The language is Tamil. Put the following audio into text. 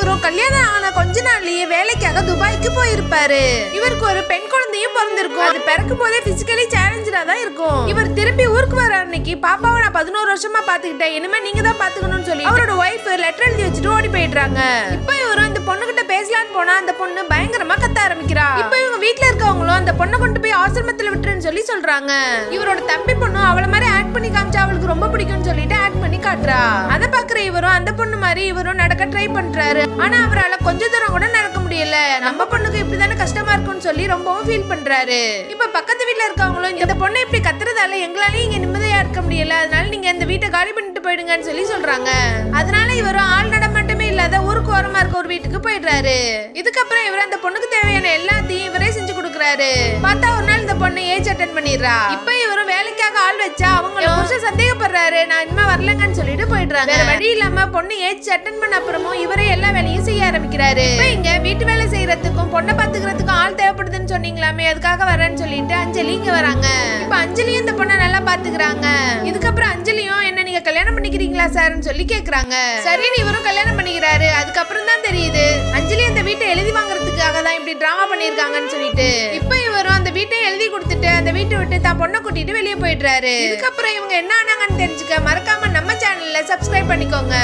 இவரும் கல்யாணம் ஆன கொஞ்ச நாள்லயே வேலைக்காக துபாய்க்கு போயிருப்பாரு. இவருக்கு ஒரு பெண் குழந்தையும் பிறந்திருக்கும். அது பிறக்கும் போதே பிசிக்கலி சேலஞ்சா தான் இருக்கும். இவர் திரும்பி ஊருக்கு வர அன்னைக்கு பாப்பாவை நான் 11 வருஷமா பாத்துக்கிட்டேன், இனிமே நீங்க தான் பாத்துக்கணும்னு சொல்லி அவரோட ஒய்ஃப் லெட்டர் எழுதி வச்சுட்டு ஓடி போயிடுறாங்க. இப்ப இவரும் அந்த பொண்ணு கிட்ட பேசலான்னு போனா அந்த பொண்ணு பயங்கரமா கத்த ஆரம்பிக்கிறா. இப்ப இவங்க வீட்டுல இருக்கவங்களும் அந்த பொண்ணை கொண்டு போய் ஆசிரமத்துல விட்டுருன்னு சொல்லி சொல்றாங்க. இவரோட தம்பி பொண்ணு அவள மாதிரி ஆக்ட் பண்ணி காமிச்சா அவளுக்கு ரொம்ப பிடிக்கும்னு சொல்லிட்டு ஆக்ட் பண்ணி காட்டுறா. அத பாக்குற இவரும் அந்த பொண்ணு மாதிரி இவரும் நடக்க ட்ரை பண்றாரு. ஆனா அவரால கொஞ்ச தூரம் கூட நடக்க முடியல. நம்ம பொண்ணுக்கு இப்படிதானே கஷ்டமா இருக்கும்னு சொல்லி ரொம்பவும் ஃபீல் பண்றாரு. இப்ப பக்கத்து வீட்டுல இருக்கவங்களும் இந்த பொண்ணு இப்படி கத்துறதால எங்களால இங்க நிம்மதியா இருக்க முடியல, அதனால நீங்க இந்த வீட்டை காலி பண்ணிட்டு போயிடுங்கன்னு சொல்லி சொல்றாங்க. அதனால இவரும் ஆள் நடமாட்டமே இல்லாத ஊருக்கு ஓரமா இருக்க ஒரு வீட்டுக்கு போயிடுறாரு. இதுக்கப்புறம் இவர் அந்த பொண்ணுக்கு தேவையான எல்லாத்தையும் இவரே செஞ்சு கொடுக்குறாரு. பார்த்தா ஒரு நாள் இந்த பொண்ணு ஏஜ் அட்டென்ட் பண்ணிடுறா. இப்ப இவரும் வேலைக்காக ஆள் வச்சா அவங்களும் சந்தேகப்படுறாரு, நான் இனிமே வரலங்கன்னு சொல்லிட்டு போயிடுறாங்க. வேற வழி இல்லாம பொண்ணு ஏஜ் அட்டென்ட் பண்ண அப்புறமும் இவரே எல்லா வேலையும் செய்ய ஆரம்பிக்கிறாரு. இப்ப இங்க வீட்டு வேலை செய்யறதுக்கும் பொண்ணை பாத்துக்கிறதுக்கும் ஆள் தேவைப்படுதுன்னு சொன்னீங்களாமே, அதுக்காக வரேன்னு சொல்லிட்டு அஞ்சலி இங்க வராங்க. இப்ப அஞ்சலியும் இந்த பொண்ணை நல்லா பாத்துக்கிறாங்க. இதுக்கப்புறம் அஞ்சலியும் என்ன நீங்க கல்யாணம் பண்ணிக்கிறீங்களா சார்ன்னு சொல்லி கேக்குறாங்க. சரின்னு இவரும் கல்யாணம் பண்ணிக்கிறாரு. அதுக்கப்புறம் தான் தெரியுது அஞ்சலி அந்த வீட்டை எழுதி வாங்குறதுக்காக தான் இப்படி டிராமா பண்ணிருக்காங்கன்னு சொல்லிட்டு. இப்ப இவரும் அந்த வீட்டை எழுதி கொடுத்துட்டு அந்த வீட்டை விட்டு தான் பொண்ணை கூட்டிட்டு வெளியே போயிடுறாரு. இதுக்கப்புறம் இவங்க என்ன ஆனாங்கன்னு தெரிஞ்சுக்க மறக்காம நம்ம சேனல்ல சப்ஸ்கிரைப் பண்ணிக்கோங்க.